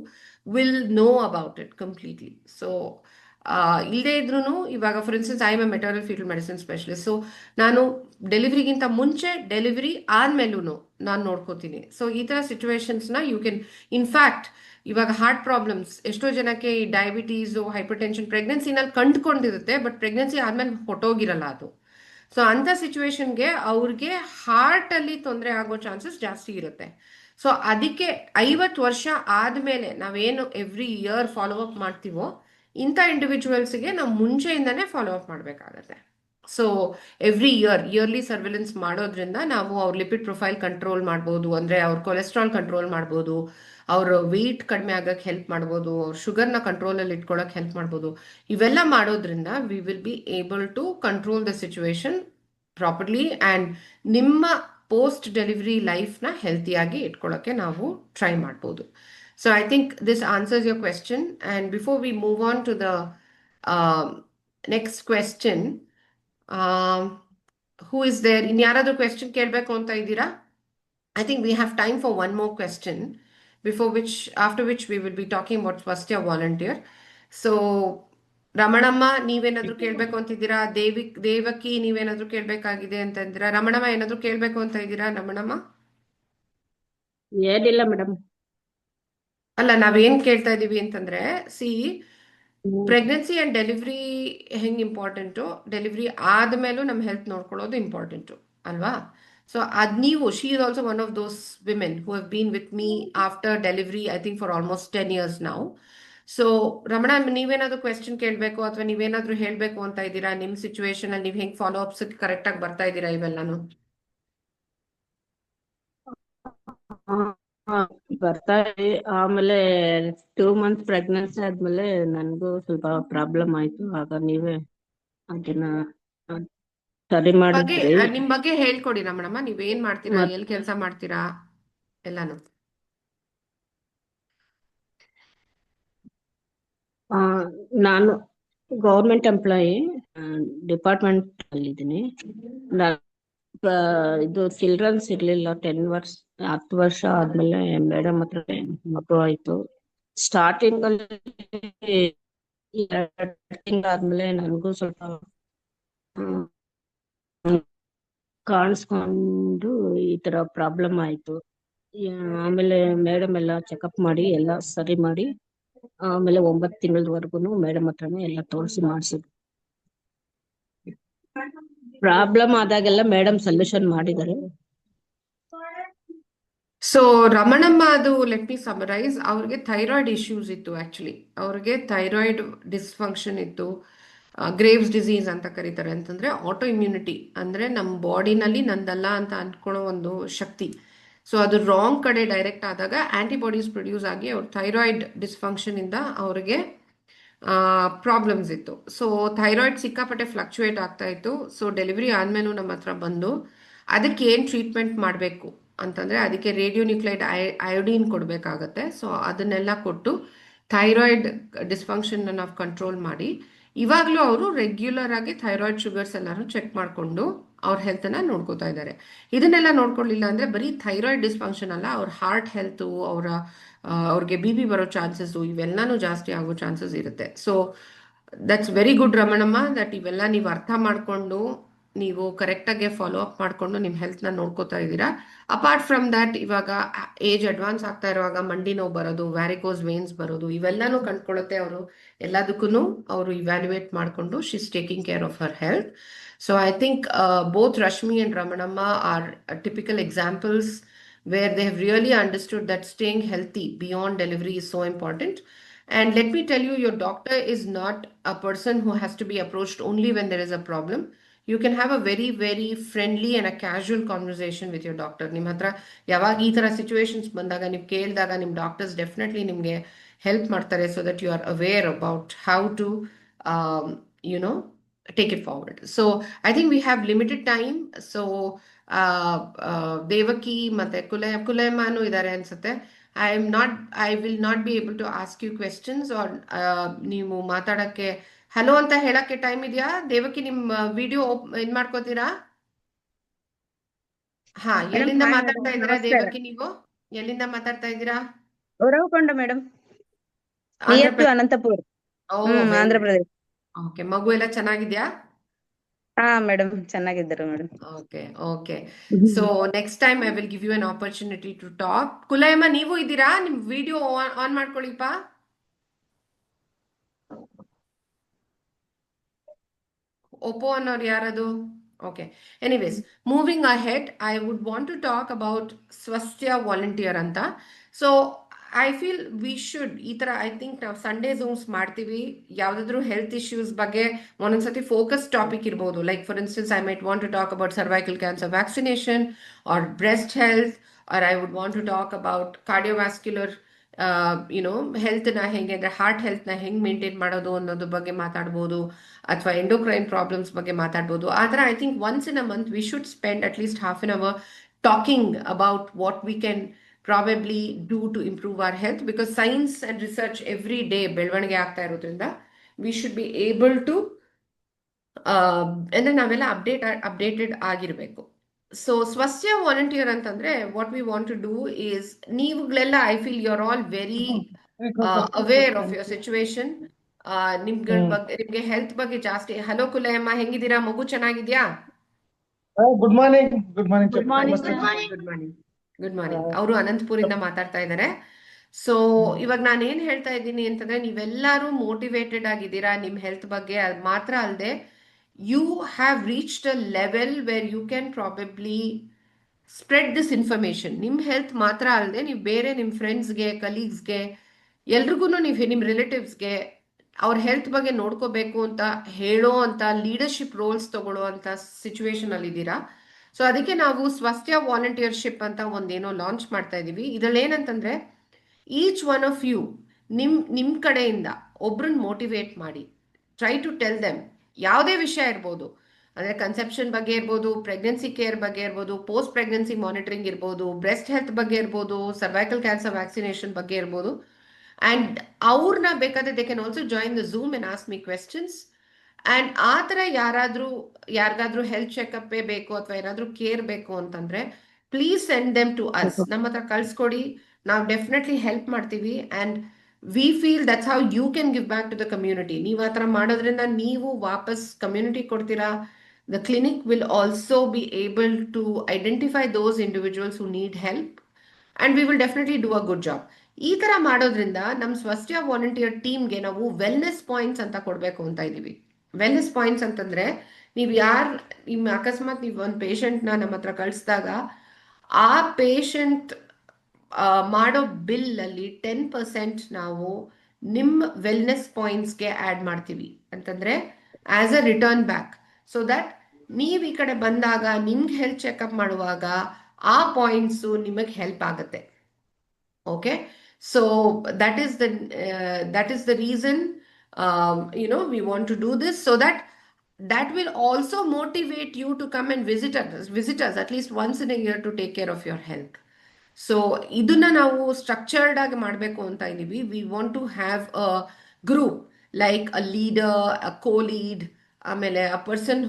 will know about it completely. So ಇಲ್ಲದೆ ಇದ್ರೂ, ಇವಾಗ for instance I am a maternal foetal medicine specialist. So ನಾನು ಡೆಲಿವರಿಗಿಂತ ಮುಂಚೆ, ಡೆಲಿವರಿ ಆದ್ಮೇಲೂ ನಾನು ನೋಡ್ಕೋತೀನಿ. ಸೊ ಈ ತರ ಸಿಚುವೇಶನ್ಸ್ನ ಯು ಕ್ಯಾನ್, ಇನ್ಫ್ಯಾಕ್ಟ್ ಇವಾಗ ಹಾರ್ಟ್ ಪ್ರಾಬ್ಲಮ್ಸ್, ಎಷ್ಟೋ ಜನಕ್ಕೆ ಈ ಡಯಾಬಿಟೀಸು, ಹೈಪರ್ ಟೆನ್ಷನ್ ಪ್ರೆಗ್ನೆನ್ಸಿನಲ್ಲಿ ಕಂಡುಕೊಂಡಿರುತ್ತೆ, ಬಟ್ ಪ್ರೆಗ್ನೆನ್ಸಿ ಆದ್ಮೇಲೆ ಹೊಟ್ಟೋಗಿರಲ್ಲ ಅದು. ಸೊ ಅಂತ ಸಿಚುವೇಶನ್ಗೆ ಅವ್ರಿಗೆ ಹಾರ್ಟ್ ಅಲ್ಲಿ ತೊಂದರೆ ಆಗೋ ಚಾನ್ಸಸ್ ಜಾಸ್ತಿ ಇರುತ್ತೆ. ಸೊ ಅದಕ್ಕೆ 50 ವರ್ಷ ಆದ್ಮೇಲೆ ನಾವೇನು ಎವ್ರಿ ಇಯರ್ ಫಾಲೋ ಅಪ್ ಮಾಡ್ತೀವೋ, ಇಂಥ ಇಂಡಿವಿಜುವಲ್ಸ್ಗೆ ನಾವು ಮುಂಚೆಯಿಂದಾನೇ ಫಾಲೋ ಅಪ್ ಮಾಡಬೇಕಾಗತ್ತೆ. ಸೊ ಎವ್ರಿ ಇಯರ್ಲಿ ಸರ್ವಿಲೆನ್ಸ್ ಮಾಡೋದ್ರಿಂದ ನಾವು ಅವ್ರ ಲಿಪಿಡ್ ಪ್ರೊಫೈಲ್ ಕಂಟ್ರೋಲ್ ಮಾಡ್ಬೋದು, ಅಂದ್ರೆ ಅವ್ರ ಕೊಲೆಸ್ಟ್ರಾಲ್ ಕಂಟ್ರೋಲ್ ಮಾಡ್ಬೋದು, ಅವ್ರ ವೆಯ್ಟ್ ಕಡಿಮೆ ಆಗಕ್ಕೆ ಹೆಲ್ಪ್ ಮಾಡ್ಬೋದು, ಅವ್ರ ಶುಗರ್ನ ಕಂಟ್ರೋಲಲ್ಲಿ ಇಟ್ಕೊಳಕ್ ಹೆಲ್ಪ್ ಮಾಡ್ಬೋದು. ಇವೆಲ್ಲ ಮಾಡೋದ್ರಿಂದ we will be able to control the situation properly, and ನಿಮ್ಮ ಪೋಸ್ಟ್ ಡೆಲಿವರಿ ಲೈಫ್ನ ಹೆಲ್ತಿಯಾಗಿ ಇಟ್ಕೊಳ್ಳೋಕ್ಕೆ ನಾವು ಟ್ರೈ ಮಾಡ್ಬೋದು. So I think this answers your question. And before we move on to the next question, who is there? In ಯಾರಾದ್ರೂ question ಕೇಳಬೇಕು ಅಂತ ಇದ್ದೀರಾ? I think we have time for one more question after which we will be talking about Swasthya volunteer. So ರಮಣಮ್ಮ ನೀವೇನಾದ್ರೂ ಕೇಳ್ಬೇಕು ಅಂತಿದ್ದೀರಾ? ದೇವಕಿ ನೀವೇನಾದ್ರೂ ಕೇಳ್ಬೇಕಾಗಿದೆ ಅಂತ ಇದ್ದೀರಾ? ರಮಣಮ್ಮ ಏನಾದ್ರೂ ಕೇಳ್ಬೇಕು ಅಂತ ಇದ್ದೀರಾ? ರಮಣಮ್ಮ ಏನಿಲ್ಲ ಮೇಡಮ್. ಅಲ್ಲ, ನಾವೇನ್ ಕೇಳ್ತಾ ಇದೀವಿ ಅಂತಂದ್ರೆ, ಸಿ ಪ್ರೆಗ್ನೆನ್ಸಿ ಅಂಡ್ ಡೆಲಿವರಿ ಹೆಂಗ್ ಇಂಪಾರ್ಟೆಂಟು, ಡೆಲಿವರಿ ಆದ್ಮೇಲೂ ನಮ್ಮ ಹೆಲ್ತ್ ನೋಡ್ಕೊಳ್ಳೋದು ಇಂಪಾರ್ಟೆಂಟು ಅಲ್ವಾ? ಸೊ ಅದ್ ನೀವು, she is also one of those women who have been with me after delivery, I think for almost 10 years now. So Ramana, ನೀವೇನಾದ್ರೂ ಕ್ವೆಶ್ಚನ್ ಕೇಳಬೇಕು ಅಥವಾ ನೀವೇನಾದ್ರೂ ಹೇಳ್ಬೇಕು ಅಂತ ಇದ್ದೀರಾ? ನಿಮ್ ಸಿಚುವೇಶನ್ ಅಲ್ಲಿ ನೀವು ಹೆಂಗ್ ಫಾಲೋ ಅಪ್ಸ್ ಕರೆಕ್ಟ್ ಆಗಿ ಬರ್ತಾ ಇದ್ದೀರಾ ಇವೆಲ್ಲಾನು? ಬರ್ತಾ ಇದೆ. ಆಮೇಲೆ 2 months ಪ್ರೆಗ್ನೆನ್ಸಿ ಆದ್ಮೇಲೆ ನನ್ಗೂ ಸ್ವಲ್ಪ ಪ್ರಾಬ್ಲಮ್ ಆಯ್ತು. ಆಗ ನೀವೇ ಅದನ್ನ ಸರಿ ಬಗ್ಗೆ ಮಾಡಿದ್ರಿ. ನಿಮ್ ಬಗ್ಗೆ ಹೇಳ್ಕೊಡಿ ರಮಣಮ್ಮ. ನೀವ್ ಏನ್ ಮಾಡ್ತೀರಾ, ಎಲ್ಲಿ ಕೆಲಸ ಮಾಡ್ತೀರಾ ಎಲ್ಲಾನು? ನಾನು ಗೌರ್ಮೆಂಟ್ ಎಂಪ್ಲಾಯಿ, ಡಿಪಾರ್ಟ್ಮೆಂಟ್ ಅಲ್ಲಿ ಇದ್ದೀನಿ. ಇದು ಚಿಲ್ಡ್ರನ್ಸ್ ಇರ್ಲಿಲ್ಲ. 10 ವರ್ಷ ಆದ್ಮೇಲೆ ಮೇಡಮ್ ಹತ್ರ ಮಗು ಆಯ್ತು. ಸ್ಟಾರ್ಟಿಂಗ್ ಅಲ್ಲಿ 2 ತಿಂಗಳಾದ್ಮೇಲೆ ನನಗೂ ಸ್ವಲ್ಪ ಕಾಣಿಸ್ಕೊಂಡು ಈ ತರ ಪ್ರಾಬ್ಲಮ್ ಆಯ್ತು. ಆಮೇಲೆ ಮೇಡಮ್ ಎಲ್ಲ ಚೆಕಪ್ ಮಾಡಿ ಎಲ್ಲ ಸರಿ ಮಾಡಿ, ಆಮೇಲೆ 9 ತಿಂಗಳವರೆಗೂ ಮೇಡಮ್ ಹತ್ರನೇ ಎಲ್ಲ ತೋರಿಸಿ ಮಾಡಿಸಿದ್ರು. ಪ್ರಾಬ್ಲಮ್ ಆದಾಗೆಲ್ಲ ಮೇಡಮ್ ಸೊಲ್ಯೂಷನ್ ಮಾಡಿದ್ದಾರೆ. ಸೊ ರಮಣಮ್ಮ, ಅದು ಲೆಟ್ ಮಿ ಸಮರೈಸ್. ಅವ್ರಿಗೆ ಥೈರಾಯ್ಡ್ ಇಶ್ಯೂಸ್ ಇತ್ತು. ಆಕ್ಚುಲಿ ಅವ್ರಿಗೆ ಥೈರಾಯ್ಡ್ ಡಿಸ್ಫಂಕ್ಷನ್ ಇತ್ತು. ಗ್ರೇವ್ಸ್ ಡಿಸೀಸ್ ಅಂತ ಕರೀತಾರೆ. ಅಂತಂದ್ರೆ ಆಟೋ ಇಮ್ಯುನಿಟಿ, ಅಂದ್ರೆ ನಮ್ಮ ಬಾಡಿನಲ್ಲಿ ನಂದಲ್ಲ ಅಂತ ಅನ್ಕೊಳ್ಳೋ ಒಂದು ಶಕ್ತಿ. ಸೊ ಅದು ರಾಂಗ್ ಕಡೆ ಡೈರೆಕ್ಟ್ ಆದಾಗ ಆಂಟಿಬಾಡೀಸ್ ಪ್ರೊಡ್ಯೂಸ್ ಆಗಿ ಅವ್ರ ಥೈರಾಯ್ಡ್ ಡಿಸ್ಫಂಕ್ಷನ್ ಇಂದ ಅವ್ರಿಗೆ ಪ್ರಾಬ್ಲಮ್ಸ್ ಇತ್ತು. ಸೊ ಥೈರಾಯ್ಡ್ ಸಿಕ್ಕಾಪಟ್ಟೆ ಫ್ಲಕ್ಚುಯೇಟ್ ಆಗ್ತಾ ಇತ್ತು. ಸೊ ಡೆಲಿವರಿ ಆದ್ಮೇಲೂ ನಮ್ಮ ಹತ್ರ ಬಂದು ಅದಕ್ಕೆ ಏನು ಟ್ರೀಟ್ಮೆಂಟ್ ಮಾಡಬೇಕು ಅಂತಂದ್ರೆ, ಅದಕ್ಕೆ ರೇಡಿಯೋನ್ಯೂಕ್ಲೈಡ್ ಅಯೋಡಿನ್ ಕೊಡಬೇಕಾಗತ್ತೆ. ಸೊ ಅದನ್ನೆಲ್ಲ ಕೊಟ್ಟು ಥೈರಾಯ್ಡ್ ಡಿಸ್ಫಂಕ್ಷನ್ ನಾವು ಕಂಟ್ರೋಲ್ ಮಾಡಿ, ಇವಾಗಲೂ ಅವರು ರೆಗ್ಯುಲರ್ ಆಗಿ ಥೈರಾಯ್ಡ್ ಶುಗರ್ಸ್ ಎಲ್ಲಾನು ಚೆಕ್ ಮಾಡಿಕೊಂಡು ಅವ್ರ ಹೆಲ್ತನ್ನ ನೋಡ್ಕೋತಾ ಇದ್ದಾರೆ. ಇದನ್ನೆಲ್ಲ ನೋಡ್ಕೊಳ್ಳಿಲ್ಲ ಅಂದ್ರೆ ಬರೀ ಥೈರಾಯ್ಡ್ ಡಿಸ್ಫಂಕ್ಷನ್ ಅಲ್ಲ, ಅವ್ರ ಹಾರ್ಟ್ ಹೆಲ್ತು, ಅವ್ರಿಗೆ ಬಿ ಪಿ ಬರೋ ಚಾನ್ಸಸ್ ಇವೆಲ್ಲಾನು ಜಾಸ್ತಿ ಆಗೋ ಚಾನ್ಸಸ್ ಇರುತ್ತೆ. So that's very good Ramanamma, that ಇವೆಲ್ಲ ನೀವು ಅರ್ಥ ಮಾಡಿಕೊಂಡು ನೀವು ಕರೆಕ್ಟಾಗಿ ಫಾಲೋ ಅಪ್ ಮಾಡಿಕೊಂಡು ನಿಮ್ಮ ಹೆಲ್ತ್ನ ನೋಡ್ಕೋತಾ ಇದ್ದೀರಾ. ಅಪಾರ್ಟ್ ಫ್ರಮ್ ದ್ಯಾಟ್, ಇವಾಗ ಏಜ್ ಅಡ್ವಾನ್ಸ್ ಆಗ್ತಾ ಇರುವಾಗ ಮಂಡಿ ನೋವು ಬರೋದು, ವ್ಯಾರಿಕೋಸ್ ವೇನ್ಸ್ ಬರೋದು, ಇವೆಲ್ಲಾನು ಕಂಡ್ಕೊಳ್ಳುತ್ತೆ. ಅವರು ಎಲ್ಲದಕ್ಕೂ ಅವರು ಇವ್ಯಾಲ್ಯೂಯೇಟ್ ಮಾಡಿಕೊಂಡು she is taking care of her health. So I think both Rashmi and Ramanamma are typical examples where they have really understood that staying healthy beyond delivery is so important. And let me tell you, your doctor is not a person who has to be approached only when there is a problem. You can have a very, very friendly and a casual conversation with your doctor. ನಿಮ್ಮ ಹತ್ರ ಯಾವಾಗ ಈ ಥರ situations ಬಂದಾಗ ನೀವು ಕೇಳಿದಾಗ ನಿಮ್ಮ doctors definitely ನಿಮಗೆ ಹೆಲ್ಪ್ ಮಾಡ್ತಾರೆ, so that you are aware about how to you know take it forward. So I think we have limited time. So Devaki ಮತ್ತೆ ಕುಲಯಮ್ಮನು ಇದ್ದಾರೆ ಅನ್ಸುತ್ತೆ. I will not be able to ask you questions, or ನೀವು ಮಾತಾಡಕ್ಕೆ hello ಅಂತ ಹೇಳಕ್ಕೆ time ಇದೆಯಾ? ದೇವಕಿ, ನಿಮ್ಮ video ಏನ್ ಮಾಡ್ಕೋತೀರಾ? ಹಾ, ಎಲ್ಲಿಂದ ಮಾತಾಡ್ತಾ ಇದ್ದೀರಾ ದೇವಕಿ? ನೀವು ಎಲ್ಲಿಂದ ಮಾತಾಡ್ತಾ ಇದ್ದೀರಾ? Uravakonda madam, near to Anantapur, Andhra Pradesh. Okay, ಮಗು ಎಲ್ಲ ಚೆನ್ನಾಗಿದ್ಯಾ? ಹಾ ಮೇಡಮ್, ಚೆನ್ನಾಗಿದ್ದರು madam. Okay okay. So next time I will give you an opportunity to talk. Kulayamma, ನೀವು ಇದ್ದೀರಾ? ನಿಮ್ ವಿಡಿಯೋ ಆನ್ ಮಾಡ್ಕೊಳ್ಳಿಪ್ಪ. ಒಪ್ಪೋ ಅನ್ನೋರು ಯಾರದು? Okay. Anyways, moving ahead, I would want to talk about Swasthya volunteer ಅಂತ. So I feel we should ಈ ಥರ, I think ನಾವು ಸಂಡೇ ಝೂಮ್ಸ್ ಮಾಡ್ತೀವಿ. ಯಾವುದಾದ್ರೂ ಹೆಲ್ತ್ ಇಶ್ಯೂಸ್ ಬಗ್ಗೆ ಒಂದೊಂದ್ಸತಿ ಫೋಕಸ್ ಟಾಪಿಕ್ ಇರ್ಬೋದು. Like for instance, I might want to talk about cervical cancer vaccination, or breast health, or I would want to talk about cardiovascular ಹೆಲ್ತ್ನ ಹೆಂಗೆ, ಅಂದರೆ heart ಹೆಲ್ತ್ನ ಹೆಂಗೆ ಮೇಂಟೈನ್ ಮಾಡೋದು ಅನ್ನೋದ್ರ ಬಗ್ಗೆ ಮಾತಾಡ್ಬೋದು, ಅಥವಾ ಎಂಡೋಕ್ರೈನ್ ಪ್ರಾಬ್ಲಮ್ಸ್ ಬಗ್ಗೆ ಮಾತಾಡ್ಬೋದು. ಆ ಥರ I think once in a month we should spend at least half an hour talking about what we can probably do to improve our health, because science and research every day ಬೆಳವಣಿಗೆ ಆಗ್ತಾ ಇರೋದ್ರಿಂದ we should be able to ಅಂದ್ರೆ ನಾವೆಲ್ಲ updated ಆಗಿರಬೇಕು. So Swasthya volunteer ಅಂತಂದ್ರೆ what we want to do is ನೀವುಗಳೆಲ್ಲ I feel you are all very aware of your situation. ನಿಮ್ಗೆ health ಬಗ್ಗೆ ಜಾಸ್ತಿ. ಹಲೋ ಕುಲಯಮ್ಮ, ಹೆಂಗಿದ್ದೀರಾ? ಮಗು ಚೆನ್ನಾಗಿದ್ಯಾ? Good morning. Good morning. Good morning good morning. Good morning. ಅವರು ಅನಂತಪುರಿಂದ ಮಾತಾಡ್ತಾ ಇದ್ದಾರೆ. ಸೊ ಇವಾಗ ನಾನು ಏನ್ ಹೇಳ್ತಾ ಇದ್ದೀನಿ ಅಂತಂದ್ರೆ, ನೀವೆಲ್ಲರೂ ಮೋಟಿವೇಟೆಡ್ ಆಗಿದ್ದೀರಾ ನಿಮ್ ಹೆಲ್ತ್ ಬಗ್ಗೆ. ಅದು ಮಾತ್ರ ಅಲ್ಲದೆ you have reached a level where you can probably spread this information. ನಿಮ್ಮ ಹೆಲ್ತ್ ಮಾತ್ರ ಅಲ್ಲದೆ ನೀವು ಬೇರೆ ನಿಮ್ಮ ಫ್ರೆಂಡ್ಸ್ಗೆ, ಕಲೀಗ್ಸ್ಗೆ, ಎಲ್ರಿಗೂ ನೀವು ನಿಮ್ಮ ರಿಲೇಟಿವ್ಸ್ಗೆ ಅವ್ರ ಹೆಲ್ತ್ ಬಗ್ಗೆ ನೋಡ್ಕೋಬೇಕು ಅಂತ ಹೇಳೋ ಅಂತ ಲೀಡರ್ಶಿಪ್ ರೋಲ್ಸ್ ತಗೊಳ್ಳೋ ಅಂತ ಸಿಚುವೇಶನ್ ಅಲ್ಲಿ ಇದ್ದೀರಾ. ಸೊ ಅದಕ್ಕೆ ನಾವು ಸ್ವಸ್ತ್ಯ ವಾಲಂಟಿಯರ್ಶಿಪ್ ಅಂತ ಒಂದೇನೋ ಲಾಂಚ್ ಮಾಡ್ತಾ ಇದೀವಿ. ಇದ್ರಲ್ಲಿ ಏನಂತಂದ್ರೆ ಈಚ್ ಒನ್ ಆಫ್ ಯು ನಿಮ್ ಕಡೆಯಿಂದ ಒಬ್ರನ್ನ ಮೋಟಿವೇಟ್ ಮಾಡಿ. Try to tell them. ಯಾವುದೇ ವಿಷಯ ಇರ್ಬೋದು, ಅಂದ್ರೆ ಕನ್ಸೆಪ್ಷನ್ ಬಗ್ಗೆ ಇರ್ಬೋದು, ಪ್ರೆಗ್ನೆನ್ಸಿ ಕೇರ್ ಬಗ್ಗೆ ಇರ್ಬೋದು, ಪೋಸ್ಟ್ ಪ್ರೆಗ್ನೆನ್ಸಿ ಮಾನಿಟರಿಂಗ್ ಇರ್ಬೋದು, ಬ್ರೆಸ್ಟ್ ಹೆಲ್ತ್ ಬಗ್ಗೆ ಇರ್ಬೋದು, ಸರ್ವೈಕಲ್ ಕ್ಯಾನ್ಸರ್ ವ್ಯಾಕ್ಸಿನೇಷನ್ ಬಗ್ಗೆ ಇರ್ಬೋದು. ಅಂಡ್ ಅವ್ರನ್ನ ಬೇಕಾದ್ರೆ they can also join the zoom and ask me questions. And ಆ ಥರ ಯಾರಿಗಾದ್ರೂ ಹೆಲ್ತ್ ಚೆಕಪ್ ಬೇಕು ಅಥವಾ ಏನಾದ್ರೂ ಕೇರ್ ಬೇಕು ಅಂತಂದ್ರೆ please send them to us. ನಮ್ಮ ಹತ್ರ ಕಳ್ಸ್ಕೊಡಿ, ನಾವು ಡೆಫಿನೆಟ್ಲಿ ಹೆಲ್ಪ್ ಮಾಡ್ತೀವಿ. And we feel that's how you can give back to the community. ನೀವು ಆ ಥರ ಮಾಡೋದ್ರಿಂದ ನೀವು ವಾಪಸ್ ಕಮ್ಯುನಿಟಿ ಕೊಡ್ತೀರಾ. The clinic will also be able to identify those individuals who need help and we will definitely do a good job. ಈ ತರ ಮಾಡೋದ್ರಿಂದ ನಮ್ಮ ಸ್ವಸ್ತ್ಯ ವಾಲಂಟಿಯರ್ ಟೀಮ್ಗೆ ನಾವು ವೆಲ್ನೆಸ್ ಪಾಯಿಂಟ್ಸ್ ಅಂತ ಕೊಡಬೇಕು ಅಂತ ಇದ್ದೀವಿ. ವೆಲ್ನೆಸ್ ಪಾಯಿಂಟ್ಸ್ ಅಂತಂದ್ರೆ ನಿಮ್ಮ ಅಕಸ್ಮಾತ್ ನೀವು ಒಂದು ಪೇಷಂಟ್ನ ನಮ್ಮ ಹತ್ರ ಕಳಿಸಿದಾಗ ಆ ಪೇಷಂಟ್ ಮಾಡೋ ಬಿಲ್ ಅಲ್ಲಿ 10% ನಾವು ನಿಮ್ಮ ವೆಲ್ನೆಸ್ ಪಾಯಿಂಟ್ಸ್ಗೆ ಆಡ್ ಮಾಡ್ತೀವಿ ಅಂತಂದ್ರೆ as a return back. So that ನೀವು ಈ ಕಡೆ ಬಂದಾಗ ನಿಮ್ಗೆ ಹೆಲ್ತ್ ಚೆಕಪ್ ಮಾಡುವಾಗ ಆ ಪಾಯಿಂಟ್ಸು ನಿಮಗೆ ಹೆಲ್ಪ್ ಆಗುತ್ತೆ. Okay, so that is the reason we want to do this, so that will also motivate you to come and visit us at least once in a year to take care of your health. So ಇದನ್ನ ನಾವು structured ಆಗಿ ಮಾಡಬೇಕು ಅಂತ ಇದೀವಿ. We want to have a group like a leader, a co lead, ಆಮೇಲೆ a person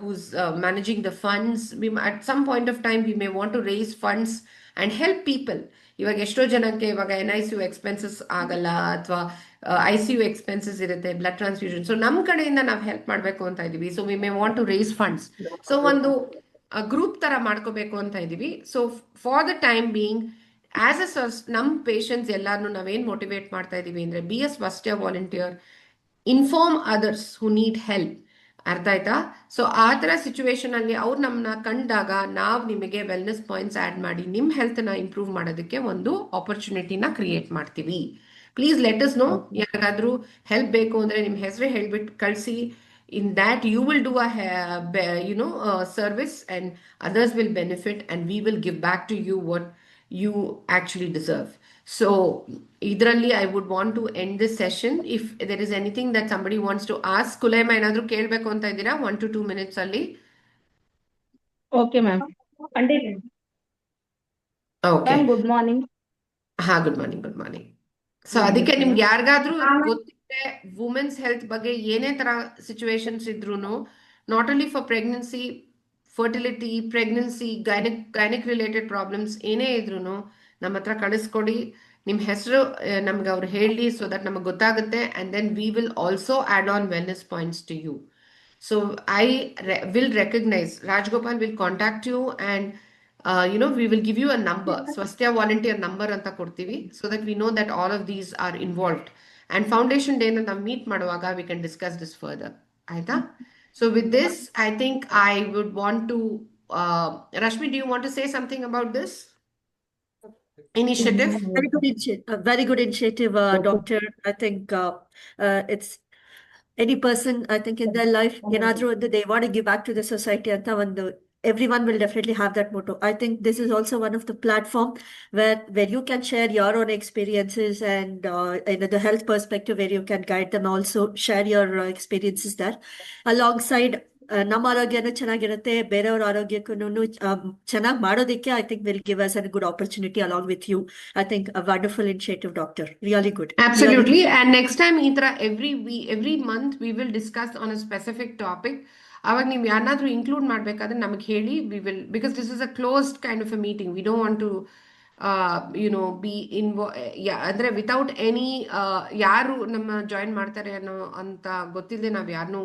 whose managing the funds. At some point of time we may want to raise funds and help people. ಇವಾಗ ಎಷ್ಟೋ ಜನಕ್ಕೆ ಇವಾಗ NICU expenses ಆಗಲ್ಲ ಅಥವಾ ICU expenses ಇರುತ್ತೆ, blood transfusion. So ನಮ್ಮ ಕಡೆಯಿಂದ ನಾವು ಹೆಲ್ಪ್ ಮಾಡಬೇಕು ಅಂತ ಇದೀವಿ. So we may want to raise funds. So ಒಂದು ಗ್ರೂಪ್ ತರ ಮಾಡ್ಕೋಬೇಕು ಅಂತ ಇದೀವಿ. So for the time being as a ನಮ್ಮ ಪೇಷಂಟ್ಸ್ ಎಲ್ಲಾರನ್ನು ನಾವೇನ್ ಮೋಟಿವೇಟ್ ಮಾಡ್ತಾ ಇದೀವಿ ಅಂದ್ರೆ be a Swasthya volunteer, inform others who need help. ಅರ್ಥ ಆಯ್ತಾ? ಸೊ ಆ ತರ ಸಿಚುವೇಶನ್ ಅಲ್ಲಿ ಅವ್ರು ನಮ್ಮನ್ನ ಕಂಡಾಗ ನಾವು ನಿಮಗೆ ವೆಲ್ನೆಸ್ ಪಾಯಿಂಟ್ಸ್ ಆಡ್ ಮಾಡಿ ನಿಮ್ಮ ಹೆಲ್ತ್ ನ ಇಂಪ್ರೂವ್ ಮಾಡೋದಕ್ಕೆ ಒಂದು ಆಪರ್ಚುನಿಟಿನ ಕ್ರಿಯೇಟ್ ಮಾಡ್ತೀವಿ. Please let us know. ಯಾರಿಗಾದ್ರೂ ಹೆಲ್ಪ್ ಬೇಕು ಅಂದ್ರೆ ನಿಮ್ಮ ಹೆಸರು ಹೇಳ್ಬಿಟ್ಟು ಕಳಿಸಿ. In that you will do a service and others will benefit and we will give back to you what you actually deserve. So idralli I would want to end this session. If there is anything that somebody wants to ask, Kulayma enadru kelbeku anta idira 1 to 2 minutes alli. Okay ma'am. Okay Ma'am, good morning. good morning. So ಅದಕ್ಕೆ ನಿಮ್ಗೆ ಯಾರಿಗಾದ್ರೂ ಗೊತ್ತಿದ್ರೆ women's health ಬಗ್ಗೆ ಏನೇ ತರ situations ಇದ್ರು, not only for pregnancy, fertility, pregnancy, gynaec related problems ಏನೇ ಇದ್ರು ನಮ್ಮ ಹತ್ರ ಕಳಿಸ್ಕೊಡಿ. ನಿಮ್ಮ ಹೆಸರು ನಮ್ಗೆ ಅವ್ರು ಹೇಳಿ, ಸೊ ದಟ್ ನಮಗೆ ಗೊತ್ತಾಗುತ್ತೆ. And then we will also add on wellness points to you. So I will recognise, Rajagopal will contact you and we will give you a number, Swasthya volunteer number anta kodtivi, so that we know that all of these are involved. And foundation day na meet maduvaga we can discuss this further. Aita? So with this, I think I would want to, Rashmi, do you want to say something about this initiative? Very good initiative, Doctor. I think it's any person, I think in their life, they want to give back to the society, and everyone will definitely have that motto. I think this is also one of the platform where you can share your own experiences and the health perspective, where you can guide them, also share your experiences there alongside. ನಮ್ಮ ಆರೋಗ್ಯನೂ ಚೆನ್ನಾಗಿರುತ್ತೆ, ಬೇರೆಯವ್ರ ಆರೋಗ್ಯಕ್ಕೂ ಚೆನ್ನಾಗಿ ಮಾಡೋದಕ್ಕೆ I think will give us a good opportunity along with you. I think a wonderful initiative, doctor. Really good. Absolutely. And next time, every month we will discuss on a specific topic. ಆವಾಗ ನೀವು ಯಾರನ್ನಾದ್ರೂ include ಮಾಡಬೇಕಾದ್ರೆ ನಮಗೆ ಹೇಳಿ, we will, because this is a closed kind of a meeting, we don't want to be ಅಂದ್ರೆ without any ಯಾರು ನಮ್ಮ join ಮಾಡ್ತಾರೆ ಅನ್ನೋ ಅಂತ ಗೊತ್ತಿಲ್ಲದೆ ನಾವು ಯಾರನ್ನೂ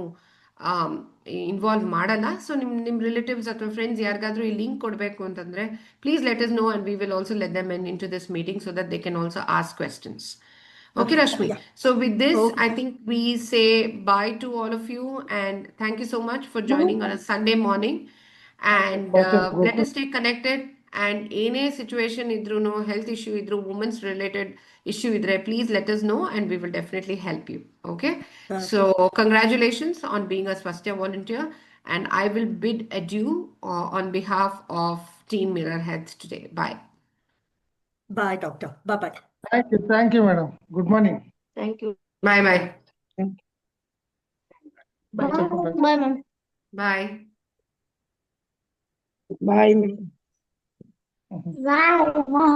ಇನ್ವಾಲ್ವ್ ಮಾಡಲ್ಲ. ಸೊ ನಿಮ್ಮ ರಿಲೇಟಿವ್ಸ್ ಅಥವಾ ಫ್ರೆಂಡ್ಸ್ ಯಾರಿಗಾದ್ರೂ ಈ ಲಿಂಕ್ ಕೊಡಬೇಕು ಅಂತಂದ್ರೆ please let us know and we will also let them into this meeting so that they can also ask questions. Okay, Rashmi. Yeah. So with this, Okay. I think we say bye to all of you and thank you so much for joining on a Sunday morning. And let us stay connected. And any situation idru, no health issue idru, women's related issue idre, please let us know and we will definitely help you. Okay. So congratulations on being a Swasthya volunteer. And I will bid adieu on behalf of Team Mirror Health today. Bye. Bye, doctor. Bye-bye. Thank you, madam. Good morning. Thank you. Bye bye. Bye bye ma'am. Bye. Bye. Mhm. Bye.